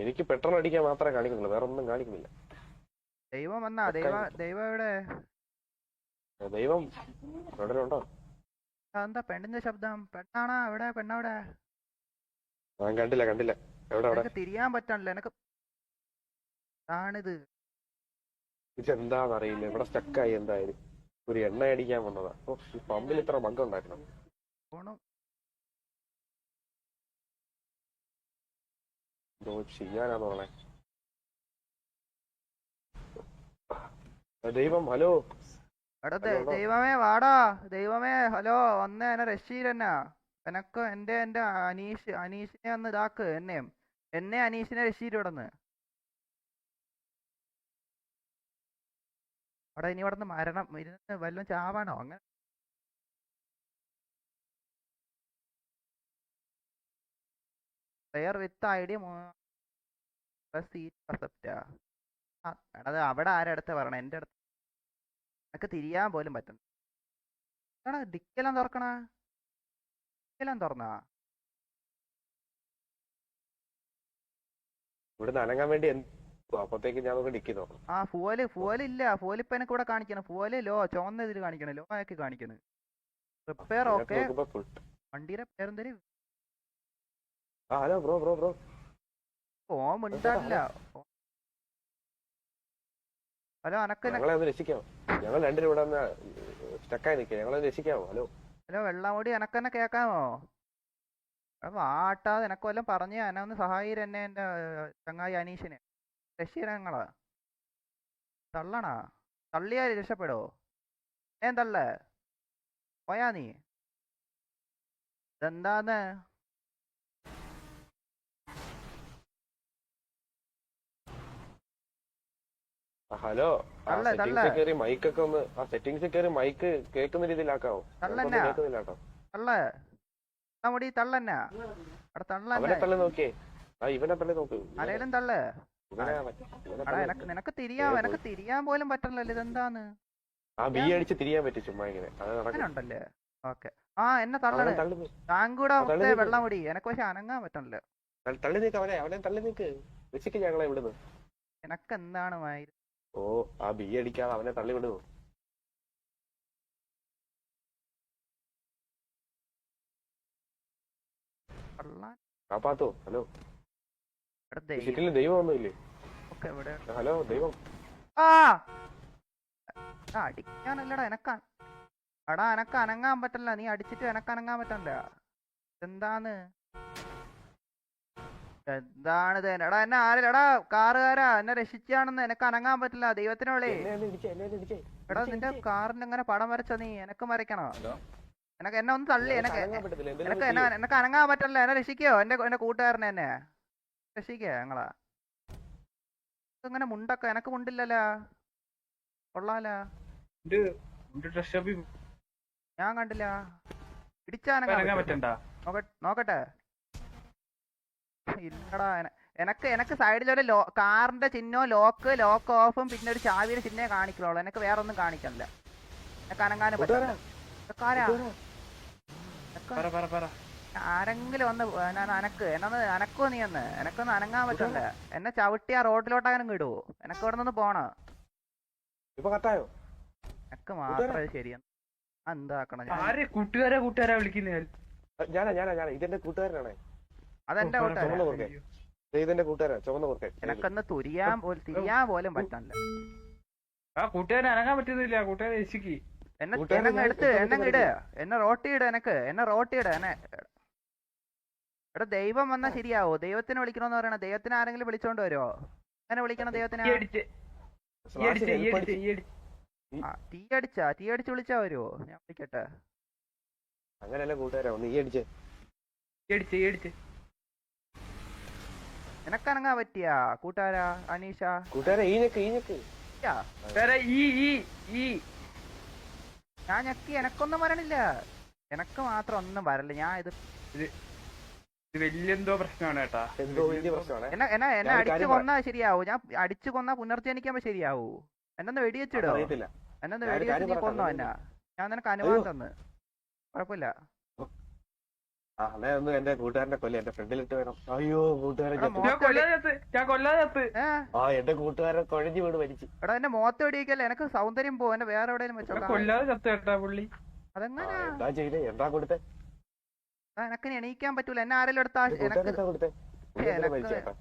എനിക്ക് പെട്രോൾ അടിക്കാൻ മാത്രമേ കാണിക്കുന്നുള്ളൂ, വേറെ ഒന്നും കാണിക്കുന്നില്ല. ദൈവം വന്നാ? ദൈവം എവിടെ? ദൈവം എവിടെ ഉണ്ടോ? എന്താ പെണ്ണിന്റെ ശബ്ദം? പെണ്ണാണോ? എവിടെ? പെണ്ണെവിടെ? ഞാൻ കണ്ടില്ല. എവിടെ? എനിക്ക് തിരിയാൻ പറ്റണില്ല. എനക്ക് ആണിത് ഇതെന്താന്നറിയില്ല, ഇവിടെ സ്റ്റക്കായി. എന്തായാലും ഒരു എണ്ണ അടിക്കാൻ വന്നതാ. ഓ, ഈ പമ്പിൽ ഇത്ര ബഗ് ഉണ്ടായിരുന്നു. പോണു. എന്തോ ചെയ്യാനാന്ന് പറഞ്ഞേ. ദൈവം, ഹലോ. എടാ ദൈവമേ വാടാ. ദൈവമേ ഹലോ, വന്നേ. എന്നെ രക്ഷീലെന്നാ. എനക്ക് എന്റെ അനീഷിനെ ഒന്ന് ഇതാക്ക്. എന്നെ അനീഷിനെ രക്ഷീര് ഇവിടുന്ന്. അവിടെ ഇനി ഇവിടുന്ന് മരണം ഇരുന്ന് വല്ലതും ചാവാണോ? അങ്ങനെ പ്ലെയർ വിത്ത് ഐഡി എടാ അവിടെ ആരടുത്ത് പറയണ? എന്റെ അടുത്ത് എനിക്ക് തിരിയാൻ പോലും പറ്റുന്നു. എടാ ഡിക്കെല്ലാം തുറക്കണ? ഡിക്കെല്ലാം തുറന്നാ? ഇവിടുന്ന് അനങ്ങാൻ വേണ്ടി അപ്പത്തേക്ക് ഞാൻ ഡിക്കി നോക്കണം. ആ ഫുവല് ഇല്ല. ഫുവൽ ഇപ്പൊ എനിക്ക് ഇവിടെ കാണിക്കണം. ഫുവല് ലോ, ചുവന്ന ഇതിൽ കാണിക്കണം. ലോ ആക്കി കാണിക്കുന്നത്. Repair okay. വണ്ടിയുടെ പേരെന്തേലും ഹലോ ബ്രോ. ഓം ഉണ്ടാവില്ല. ഹലോ അനക്ക് ഞങ്ങളെ ഒന്ന് രക്ഷിക്കാമോ? ഞങ്ങൾ രണ്ടിനും ഇവിടെ സ്റ്റക്കായി നിൽക്കുക. ഞങ്ങളെ രക്ഷിക്കാമോ? ഹലോ വെള്ളമുടി എനക്കെന്നെ കേക്കാമോ? വാട്ടാതെ എനക്ക് വല്ലതും പറഞ്ഞ എന്നെ ഒന്ന് സഹായിര. എന്നെ എന്റെ ചങ്ങായി അനീഷിനെ രക്ഷീരങ്ങളാ. തള്ളണാ? തള്ളിയാ രക്ഷപ്പെടോ? തള്ളേ പോയാ നീ? ഇതെന്താന്ന്? ഹലോ, സെറ്റിംഗ്സിൽ കയറി മൈക്കൊക്കെ ഒന്ന് സെറ്റിംഗ്സിൽ കയറി മൈക്ക് കേൾക്കുന്ന രീതിയിലാക്കാവോ? കേൾക്കുന്നില്ലാട്ടോ. മുടി തള്ളന്നാ. അവനെ തള്ളി നോക്കിയേ. ഇവനെ തള്ളി നോക്ക്. ആരേലും തള്ളേ. നിനക്ക് തിരിയാൻ പോലും പറ്റണല്ലോ. ഇതെന്താന്ന്? ബി അടിച്ച് തിരിയാൻ പറ്റും ചുമ്മാ ഇങ്ങനെ. അങ്ങനുണ്ടല്ലേ? ഓക്കെ. ആ എന്നെ തള്ളണ്. താങ്കൂടെ വെള്ളം മുടി. എനക്ക് പക്ഷെ അനങ്ങാൻ പറ്റണല്ലോ. തള്ളി നീക്ക് അവനെ തള്ളി നീക്ക്. രക്ഷിക്ക് ഞങ്ങളെ ഇവിടുന്ന്. എനക്ക് എന്താണ് മയില്? ഓ, ബി അടിക്കാതെ അവനെ തള്ളി വിടുന്നു. കാപ്പാത്തോ? ഹലോ, ദൈവം ഒന്നുമില്ലേ? ഹലോ ദൈവം. അടിക്കാനല്ലടാ എനക്കാ. എനക്ക് അനങ്ങാൻ പറ്റില്ല. നീ അടിച്ചിട്ട് എനക്ക് അനങ്ങാൻ പറ്റണ്ട. എന്താന്ന്? എന്താണിത്? എടാ എന്നെ ആരെടാ? കാറുകാരാ, എന്നെ രക്ഷിച്ചാണെന്ന്. എനക്ക് അനങ്ങാൻ പറ്റില്ല. ദൈവത്തിനെ വിളി. എടാ നിന്റെ കാറിന്റെ എങ്ങനെ പടം വരച്ച നീ? എനക്ക് വരയ്ക്കണോ? എന്നെ ഒന്ന് തള്ളി. എനക്ക് അനങ്ങാൻ പറ്റില്ല. എന്നെ രക്ഷിക്കോ? എന്റെ കൂട്ടുകാരനെ എന്നെ രക്ഷിക്കോ? ഞങ്ങളാ ഇങ്ങനെ മുണ്ടൊക്കെ എനക്ക് മുണ്ടില്ലല്ലോ. കൊള്ളാലോ. ഞാൻ കണ്ടില്ല. ഇടിച്ചാനങ്ങാൻ നോക്കട്ടെ. ഇല്ലടാ. എനക്ക് സൈഡിലൊരു കാറിന്റെ ചിഹ്നവും ലോക്ക് ഓഫും പിന്നെ ഒരു ചാവിയുടെ ചിഹ്നേ കാണിക്കുള്ളൂ. എനക്ക് വേറെ ഒന്നും കാണിക്കണില്ല. എനക്ക് അനങ്ങാനും പറ്റില്ല. ആരെങ്കിലും വന്ന് അനക്കോ നീ ഒന്ന്? എനക്കൊന്ന് അനങ്ങാൻ പറ്റണ്ടേ? എന്നെ ചവിട്ടി ആ റോഡിലോട്ടങ്ങനെ ഇടുവോ? എനക്ക് ഇവിടെ നിന്ന് പോണോ? എനക്ക് മാത്രമേ ശരിയാണ്. എന്താക്കണം? കൂട്ടുകാരാ വിളിക്കുന്നത്. ഇതെന്റെ കൂട്ടുകാരനാണ്. അതെന്റെ കൂട്ടുകാരൻ. ഇതെന്റെ കൂട്ടുകാരാ ചുവന്ന കൂട്ടുകാരൻ. എനക്കൊന്ന് തിരിയാൻ പോലും പറ്റണില്ല. ആ കൂട്ടുകാരൻ അനങ്ങാൻ പറ്റുന്നില്ല. കൂട്ടുകാരെ രക്ഷിക്ക്. എന്നെ റോട്ടിയിട്. എന്നെ റോട്ടിയിട്. എടാ ദൈവം വന്നാ ശരിയാവോ? ദൈവത്തിനെ വിളിക്കണോന്ന് പറയണ. ദൈവത്തിനെ ആരെങ്കിലും വിളിച്ചോണ്ട് വരുമോ? എങ്ങനെ വിളിക്കണം ദൈവത്തിനെ? തീ അടിച്ച് വിളിച്ചാ വരുമോ? ഞാൻ വിളിക്കട്ടെ. അങ്ങനെയല്ല കൂട്ടുകാരാ, ഒന്ന് എനക്കനങ്ങാൻ പറ്റിയാ കൂട്ടുകാരാ? അനീഷ കൂട്ടുകാരാ ഞാൻ ഞെക്കി. എനക്കൊന്നും വരണില്ല. എനക്ക് മാത്രം ഒന്നും വരല്ല. ഞാൻ ഇത് വലിയെന്തോ പ്രശ്നമാണ് കേട്ടാ. എന്നെ അടിച്ചു കൊന്നാ ശരിയാവൂ? ഞാൻ അടിച്ചു കൊന്നാ പുനർജനിക്കുമ്പോ ശരിയാവൂ? എന്നൊന്ന് വെടിവെച്ചിടോ? എന്നൊന്ന് വെടിവെച്ച് നീ കൊന്നോ? ഞാൻ ഞാൻ നിനക്ക് അനുവാദം തന്ന് കുഴപ്പമില്ല. ആ അല്ലേ ഒന്ന് എന്റെ കൂട്ടുകാരന്റെ കൊല്ലം എന്റെ ഫ്രണ്ടിലിട്ട് വേണം. അയ്യോ കൂട്ടുകാരൻ എടാ, ചത്തു. ഞാൻ കൊല്ലാതെ ഏ ആ എന്റെ കൂട്ടുകാരൻ കുഴഞ്ഞു വീട് മരിച്ചു. എടാ എന്റെ മുഖത്ത് വെടിയിക്കല്ലേ, എനിക്ക് സൗന്ദര്യം പോവും. എന്നെ വേറെ എവിടെയും വെച്ചോക്കാം. കൊല്ലാതെ ചത്തു കേട്ടാ പുള്ളി. അതെങ്ങനെ എന്താ ചെയ്തേ? എന്താ കൊടുത്തേ? എനക്ക് എണീക്കാൻ പറ്റൂല. എന്നെ ആരെങ്കിലും എടുത്താ കൂട്ടുകാരൻ എനക്ക് എന്താ കൊടുത്തേ? മരിച്ചു ചേട്ടാ.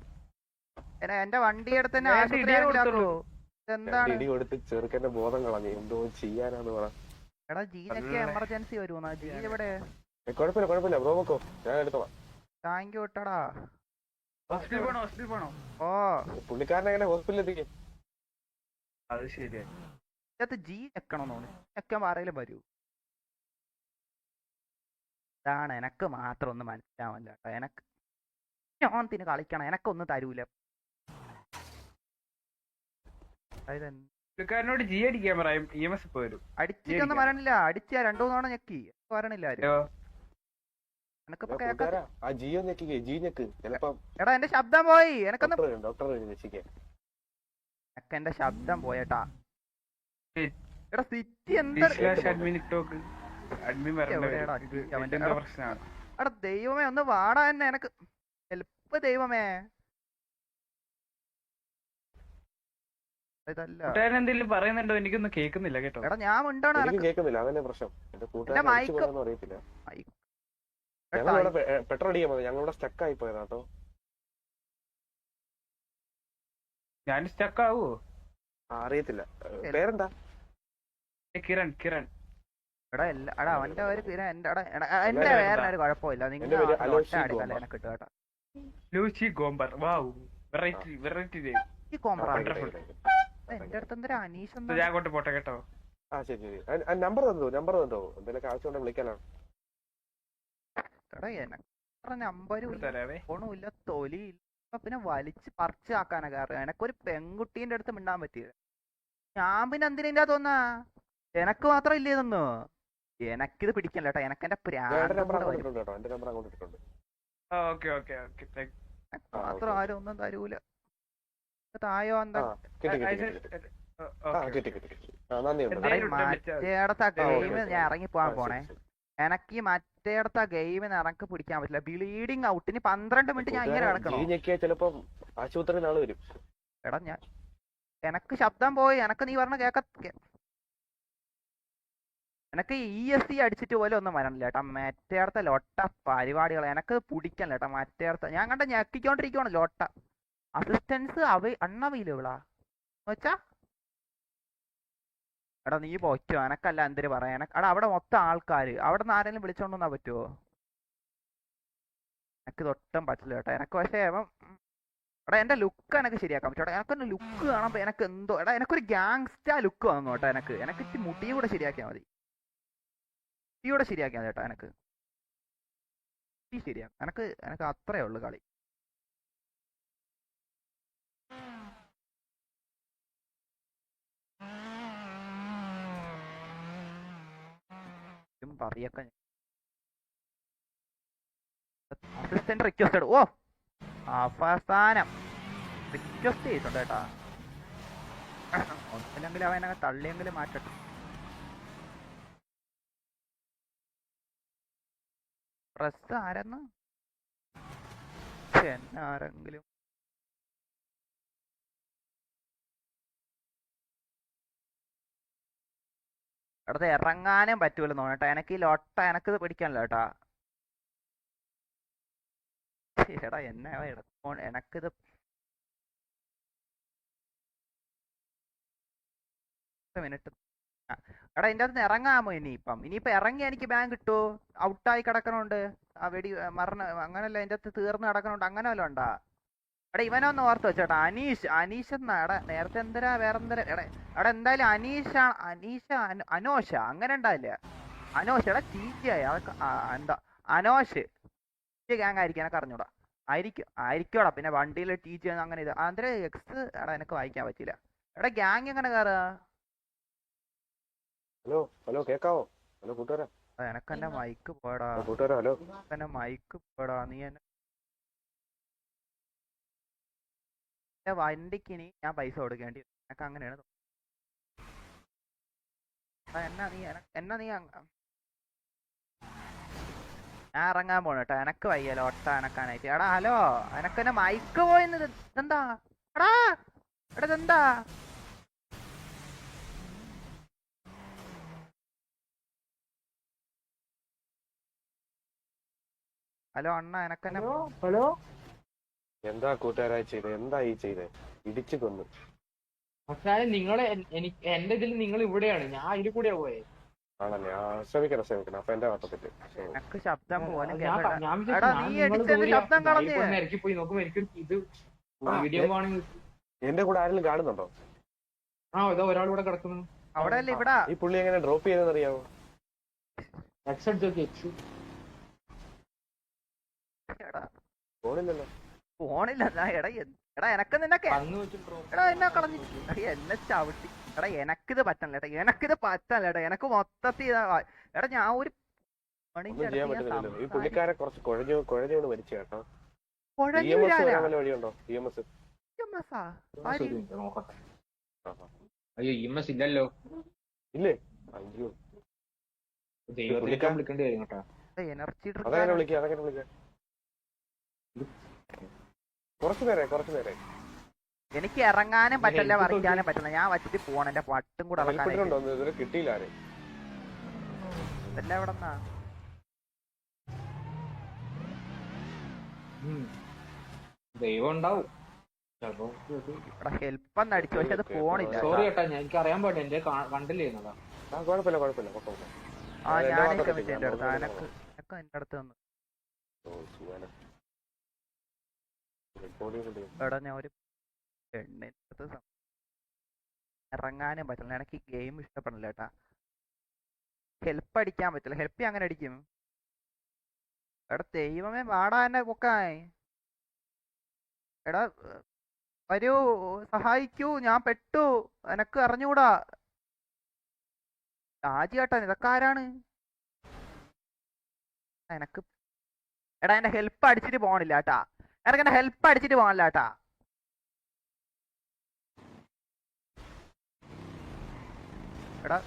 എന്റെ വണ്ടി എടുത്ത് തന്നെ ഞാൻ ആശുപത്രി ഇടിയേ ആണെങ്കിലാക്കോ? കൊടുത്തുള്ളൂ. ഇതെന്താണ്? ഇടി കൊടുത്ത് ചെറുക്കന്റെ ബോധം കളഞ്ഞു. എന്തോ ചെയ്യാനാന്ന് പറ. എടാ ജീനൊക്കെ എമർജൻസി വരുമെന്നാ. ജീ എവിടെ? കുഴപ്പമില്ല കുഴപ്പമില്ല ബ്രോ വെക്കോ, ഞാൻ എടുത്തോളാം. താങ്ക് യു ഇട്ടടാ. ഹോസ്പിറ്റലിൽ പോണോ? ഓ പുള്ളിക്കാരനെ എങ്ങനെ ഹോസ്പിറ്റലിൽ എത്തിക്കേ? അത് ശരിയാ. ഇതിനകത്ത് ജി വെക്കണമെന്നോന്ന് വെക്കാൻ ആരെങ്കിലും വരൂ. ഇതാണ് എനക്ക് മാത്രം ഒന്ന് മനസ്സിലാവില്ല കേട്ടോ. എനക്ക് ഞാൻ തിന് കളിക്കണം, എനക്കൊന്നും തരൂല. അതായത് പുള്ളിക്കാരനോട് ജി അടിക്കാൻ പറയാം, EMS ഇപ്പൊ വരും. അടിച്ചിട്ടൊന്നും വരണില്ല. അടിച്ച രണ്ടു മൂന്ന് തവണ ഞെക്കി വരണില്ല ആരും. എനക്കിപ്പോ കേക്ക. കൂട്ടുകാരാ ആ ജിയോ ഞെക്കിക്കേ, ജി ഞെക്ക്. ചിലപ്പം എടാ എന്റെ ശബ്ദം പോയി. എനക്കൊന്ന് ഡോക്ടർ രക്ഷിക്കേ. എനക്ക് എന്റെ ശബ്ദം പോയേട്ടാ. എടാ സിറ്റി അഡ്മിൻ ടോക്ക് അഡ്മിൻ എവിടെയാടാ? വരണ പ്രശ്നമാണ്. എടാ ദൈവമേ ഒന്ന് വാടാ എന്നെ. എനക്ക് ഹെൽപ്പ് ദൈവമേ. ഇതല്ല കൂട്ടുകാരൻ എന്തെങ്കിലും പറയുന്നുണ്ടോ? എനിക്കൊന്നും കേൾക്കുന്നില്ല കേട്ടോ. എടാ ഞാൻ ഉണ്ടാണോ? എനിക്ക് കേൾക്കുന്നില്ല, അതന്നെ പ്രശ്നം. എന്റെ കൂട്ടുകാരൻ മൈക്ക് അടിച്ചു അറിയത്തില്ല. ഞങ്ങളിവിടെ പെട്രോൾ അടിക്കാൻ പോകുന്നത്, ഞങ്ങളിവിടെ സ്റ്റക്ക് ആയി പോയതാ കേട്ടോ. ഞാൻ സ്റ്റക്ക് ആവോ? അറിയത്തില്ല. പേരെന്താ? കിരൺ. കിരൺ എടാ അവന്റെ ഒരു എന്റെ വേറെ ഒരു കുഴപ്പമില്ല. എന്റെ പേര് നിങ്ങൾ അലോഷി അടിക്കല്ലേ ഗോമ. എനക്ക് കേട്ടോ. ലൂസി ഗോംബർ. വാവ്, വെറൈറ്റി നെയിം. ഈ കോമ്പ്ര Wonderful. എന്റെ അടുത്ത് എന്തൊരു അനീഷ് എന്താ? ഞാൻ അങ്ങോട്ട് പോട്ടെ കേട്ടോ. ആ ശരി ശരി. നമ്പർ തന്നോ എന്തെങ്കിലും ആവശ്യമുണ്ടെങ്കിൽ വിളിക്കാനാണ്. എടാ എനക്ക് നമ്പരും തരാവേ. ഫോണും ഇല്ല, തൊലിയില്ല, പിന്നെ വലിച്ച് പറിച്ചാക്കാനൊക്കെ അറിയാം. എനക്കൊരു പെൺകുട്ടീന്റെ അടുത്ത് മിണ്ടാൻ പറ്റിയില്ല. ഞാൻ പിന്നെ എന്തിനാ തോന്നാ? എനക്ക് മാത്രം ഇല്ലേ ഇതൊന്നു. എനക്കിത് പിടിക്കല്ല കേട്ടോ. എനക്ക് എന്റെ എന്റെ നമ്പർ അങ്ങോട്ട് ഇട്ടിട്ടുണ്ട് കേട്ടോ. എന്റെ നമ്പർ അങ്ങോട്ട് ഇട്ടിട്ടുണ്ട്. ഓക്കെ. മാത്രം ആരും ഒന്നും തരൂല. തായോ എന്താ കിട്ടി. ആ കിട്ടി. ആ നന്ദിയുണ്ട്. മറ്റേടത്തെ ഗെയിം ഞാൻ ഇറങ്ങി പോകാൻ പോണേ. എനക്ക് ഈ മറ്റേടത്തെ ഗെയിമിന് ഇറക്കി പിടിക്കാൻ പറ്റില്ല. Bleeding out. ഇനി 12 മിനിറ്റ് ഞാൻ ഇങ്ങനെ കിടക്കണോ? ചിലപ്പോ ആശുപത്രി നാളെ വരും. എടാ ഞാൻ എനക്ക് ശബ്ദം പോയി. എനക്ക് നീ പറഞ്ഞ എനക്ക് ESC അടിച്ചിട്ട് പോലും ഒന്നും വരണില്ല കേട്ടാ. മറ്റേടത്തെ ലൊട്ട പരിപാടികൾ എനക്ക് പിടിക്കല്ല കേട്ടാ. മറ്റേടത്തെ ഞാൻ കണ്ട ഞെക്കിക്കൊണ്ടിരിക്കുവാണ് ലൊട്ട. അസിസ്റ്റൻസ് അൺഅവൈലബിളാ വെച്ചാ. എടാ നീ പോറ്റോ? എനക്കല്ല എന്തിനു പറയാ. എടാ അവിടെ മൊത്തം ആൾക്കാര്. അവിടെ നിന്ന് ആരെങ്കിലും വിളിച്ചോണ്ടാ പറ്റുമോ? എനക്ക് ഇതൊട്ടും പറ്റില്ല കേട്ടോ. എനക്ക് പക്ഷേ എടാ എന്റെ ലുക്ക് എനക്ക് ശരിയാക്കാൻ പറ്റും. എനക്കൊരു ലുക്ക് കാണുമ്പോ എനക്ക് എന്തോ എടാ എനക്കൊരു ഗ്യാങ്സ്റ്റാ ലുക്ക് വന്നു കേട്ടോ. എനക്ക് ഇച്ചിരി മുടി കൂടെ ശരിയാക്കിയാൽ മതി. മുടിയൂടെ ശരിയാക്കിയാൽ മതി കേട്ടോ. എനക്ക് ശരിയാ. എനക്ക് അത്രേ ഉള്ളു കളി. പറയൊക്കെ അസിസ്റ്റന്റ് റിക്വസ്റ്റഡ്. ഓ അവസാനം റിക്വസ്റ്റ് ചെയ്തിട്ടുണ്ട് കേട്ടാ. ഒന്നില്ലെങ്കിലും അവനങ്ങ് തള്ളിയെങ്കിലും മാറ്റട്ടെ. പ്രസ് ആരെന്ന് ആരെങ്കിലും അടുത്ത് ഇറങ്ങാനും പറ്റൂലെന്ന് തോന്നട്ടോ. എനക്ക് ഈ ലൊട്ട എനക്കിത് പിടിക്കാനല്ലോ കേട്ടാ. എടാ എന്നെ എനക്കിത് മിനിറ്റ്. എടാ ഇതിന്റെ അകത്ത് ഇറങ്ങാമോ? ഇനിയിപ്പം ഇറങ്ങി എനിക്ക് ബാങ്ക് കിട്ടുമോ? ഔട്ടായി കിടക്കണോണ്ട് ആ വെടി അങ്ങനല്ല. ഇതിന്റെ അകത്ത് തീർന്ന് കിടക്കണോണ്ട് അങ്ങനെ വല്ലതും ഉണ്ടാ? എടാ ഇവനൊന്ന് ഓർത്ത് വെച്ചോട്ടാ. അനീഷ് എന്നാ. എടാ നേരത്തെ എന്തരാ വേറെന്തര. എടാ എന്തായാലും അനോഷ അങ്ങനെ ഉണ്ടാവില്ല. അനോഷ്. എടാ ചീച്ചയായി അതൊക്കെ എന്താ അനോഷ് ഗ്യാങ് ആയിരിക്കും. എനക്ക് അറിഞ്ഞൂടാ. ആയിരിക്കോടാ. പിന്നെ വണ്ടിയിൽ ടീച്ച് അങ്ങനെ ഇത് അന്തര എക്സ്. എടാ എനിക്ക് വായിക്കാൻ പറ്റില്ല. എടാ ഗ്യാങ് എങ്ങനെ കയറുക? ഹലോ കേക്കാവോ? ഹലോ കൂട്ടുകാരാ. എനക്ക് എന്റെ മൈക്ക് പോടാ. കൂട്ടുകാരാ ഹലോ. എന്റെ മൈക്ക് പോടാ. നീ എന്നെ വണ്ടിക്ക് ഇനി ഞാൻ പൈസ കൊടുക്കേണ്ടി. എനക്ക് അങ്ങനെയാണ്. എന്നാ നീ ഞാൻ ഇറങ്ങാൻ പോണു കേട്ടോ. എനക്ക് വയ്യല്ലോ ഒട്ട എനക്കാനായിട്ട്. എടാ ഹലോ, എനക്കെന്നെ മൈക്ക് പോയെന്നത് ഇതെന്താ? എടാ എടാ ഇതെന്താ? ഹലോ അണ്ണ, എനക്കെന്നെ ഹലോ എന്താ കൂട്ടുകാരായി ചെയ്തത്? എന്താ ഈ ചെയ്തത്? ഇടിച്ചു കൊന്നു. പക്ഷേ നിങ്ങളെ എനിക്ക് എന്റെ ഇതിൽ നിങ്ങൾ ഇവിടെയാണ്, ഞാൻ അതിൽ കൂടെയാ പോയെ. ആണല്ലേ? ക്ഷമിക്കണം. അപ്പൊ എന്റെ വാട്ടത്തിട്ട് എനക്ക് ശബ്ദം പോലും ഞാൻ കേൾക്കണ്ട. ഞാൻ എടാ വിചാരിച്ചു നീ നിങ്ങൾ അടിച്ചെന്റെ ദൂരെയാ. ശബ്ദം കളഞ്ഞേ. ഇറക്കി പോയി നോക്കുമ്പോ എനിക്ക് ഇത് ആ, വീഡിയോ കാണുന്നു. എന്റെ കൂടെ ആരെങ്കിലും കാണുന്നുണ്ടോ? ഇതാ ഒരാൾ ഇവിടെ കിടക്കുന്നു. അവിടെ അല്ലേ ഇവിടെ? ഈ പുള്ളി എങ്ങനെ ഡ്രോപ്പ് ചെയ്തെന്ന് അറിയാമോ? എക്സ് അടിച്ചോക്കി എക്സ്. എടാ ഫോണില്ലല്ലോ. ഫോണില്ല. എടാ എനക്ക് നിന്നെ കണ്ണ് വെച്ചിട്ട് എടാ എന്നെ കളഞ്ഞു. എന്നെ ചവിട്ടി. എടാ എനക്കിത് പറ്റണല്ലോ ഏട്ടാ, എനക്കിത് പറ്റല്ല ഏട്ടാ. എനക്ക് മൊത്തത്തിൽ എടാ ഞാൻ ഒരു ഒന്നും ചെയ്യാൻ പറ്റുന്നില്ലല്ലോ. ഈ പുള്ളിക്കാരെ കുറച്ച് കുഴഞ്ഞോട് മരിച്ചു കേട്ടോ. കുഴഞ്ഞു വരാൻ വല്ല വഴിയുണ്ടോ? EMS നോക്കട്ടെ. അയ്യോ EMS ഇല്ലല്ലോ. ഇല്ലേ? അയ്യോ, ദൈവത്തെ വിളിക്കേണ്ടി വരും കേട്ടോ. എനർജി അതങ്ങനെ വിളിക്കാം. കുറച്ചു നേരെ എനിക്ക് ഇറങ്ങാനും പറ്റില്ല, വരയ്ക്കാനും പറ്റില്ല. ഞാൻ വച്ചിട്ട് പോണ എന്റെ പട്ടും കൂടെ ഹെൽപ്പിട്ടുണ്ടോ? ഇതുവരെ കിട്ടിയില്ല ആരെ. ഇതെല്ലാം എവിടെന്നാ? ദൈവം ഉണ്ടാവും. ഇവിടെ ഹെൽപ്പ് എന്ന് അടിച്ചു, പക്ഷെ അത് പോണില്ല. സോറി കേട്ടാ, എനിക്ക് അറിയാൻ പാടില്ല, എന്റെ കണ്ടില്ലേ എന്നതാ. കുഴപ്പമില്ല. ആ ഞാനൊക്കെ എന്റെ അടുത്ത് എനക്ക് എന്റെ അടുത്ത് വന്നു. എടാ ഞാൻ ഒരു പെണ്ണിന്റെ അടുത്ത് ഇറങ്ങാനും പറ്റില്ല. എനിക്ക് ഈ ഗെയിം ഇഷ്ടപ്പെടില്ല കേട്ടാ. ഹെൽപ്പ് അടിക്കാൻ പറ്റില്ല. ഹെൽപ്പ് അങ്ങനെ അടിക്കും. എടാ ദൈവമേ വാടാ എന്നെ പൊക്കായ്. എടാ വരൂ, സഹായിക്കൂ, ഞാൻ പെട്ടു. എനക്ക് അറിഞ്ഞൂടാ. രാജി കേട്ടാ, ഇതൊക്കെ ആരാണ്? എനക്ക് എടാ എന്റെ ഹെൽപ്പ് അടിച്ചിട്ട് പോണില്ല കേട്ടാ. എനക്ക് എന്റെ ഹെൽപ്പ് അടിച്ചിട്ട് പോകാനില്ല കേട്ടാ. എടാ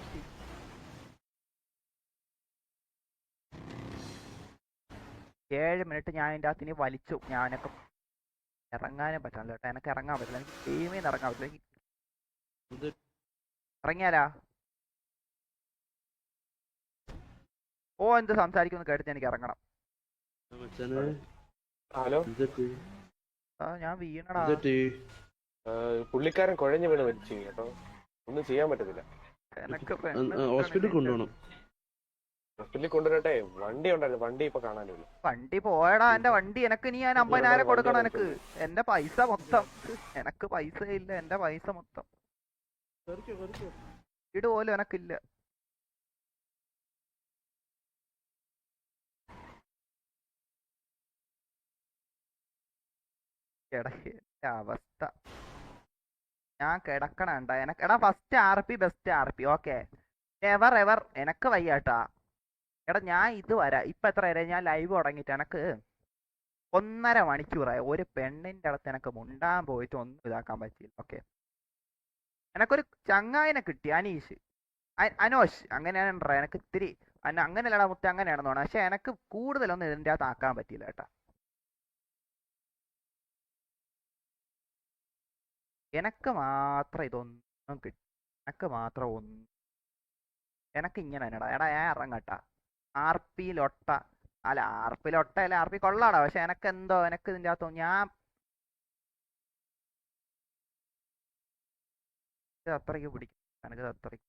7 മിനിറ്റ് ഞാൻ അതിൻ്റെ അകത്ത് ഇനി വലിച്ചു. ഞാനൊക്കെ ഇറങ്ങാനും പറ്റില്ല കേട്ടോ. എനക്ക് ഇറങ്ങാൻ പറ്റില്ല. എനിക്ക് ടീമിൽ നിന്ന് ഇറങ്ങാൻ പറ്റില്ല. ഇറങ്ങിയാലാ എന്ത് സംസാരിക്കുന്നു കേട്ടിട്ട് എനിക്ക് ഇറങ്ങണം. ഹലോ, ഞാൻ വീണടാ. പുള്ളിക്കാരൻ കുഴഞ്ഞു വീണ് മരിച്ചു കേട്ടോ. ഒന്നും ചെയ്യാൻ പറ്റത്തില്ല. ഹോസ്പിറ്റലിൽ കൊണ്ടുപോകണം. ഹോസ്പിറ്റലിൽ കൊണ്ടുവരട്ടെ. വണ്ടി ഉണ്ടായിരുന്നു, വണ്ടി ഇപ്പൊ കാണാനില്ല. വണ്ടി പോയടാ എന്റെ വണ്ടി. എനക്ക് നീ ഞാൻ 50,000 കൊടുക്കണം. എനക്ക് എന്റെ പൈസ മൊത്തം. എനക്ക് പൈസ ഇല്ല, എന്റെ പൈസ മൊത്തം. വീട് പോലും എനക്കില്ല. എടാ എന്റെ അവസ്ഥ ഞാൻ കിടക്കണണ്ട. എടാ first RP best RP okay. Ever എനക്ക് വയ്യാട്ടാ. എടാ ഞാൻ ഇത് വരാം. ഇപ്പൊ എത്ര വരെ ഞാൻ ലൈവ് തുടങ്ങിയിട്ട് എനക്ക് 1.5 മണിക്കൂറായി. ഒരു പെണ്ണിന്റെ അടുത്ത് എനക്ക് മുണ്ടാൻ പോയിട്ട് ഒന്നും ഇതാക്കാൻ പറ്റിയില്ല. ഓക്കെ, എനക്കൊരു ചങ്ങായിനെ കിട്ടി, അനീഷ് അനോഷ് അങ്ങനെയാണ്. എനക്ക് ഇത്തിരി അങ്ങനെയല്ലടാ മുത്ത, അങ്ങനെയാണെന്ന് തോന്നുന്നു. പക്ഷെ എനക്ക് കൂടുതലൊന്നും ഇതിൻ്റെ അകത്ത് ആക്കാൻ പറ്റിയില്ല കേട്ടാ. എനക്ക് മാത്രം ഇതൊന്നും കിട്ടി. എനക്ക് മാത്രം ഒന്നും. എനക്ക് ഇങ്ങനെ തന്നെടാ. എടാ ഞാൻ ഇറങ്ങട്ടാ. RP ലൊട്ട അല്ല, RP ലൊട്ട അല്ല, RP കൊള്ളാടാ. പക്ഷെ എനക്ക് എന്തോ എനക്ക് ഇതിൻ്റെ അകത്തോ ഞാൻ അത്രയ്ക്ക് പിടിക്കും. എനക്ക് അത്രയ്ക്ക്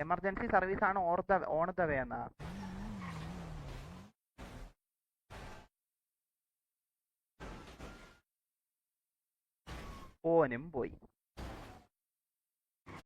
എമർജൻസി സർവീസ് ആണ് ഓൺ ദ വേ എന്നാ. ഓനും പോയി.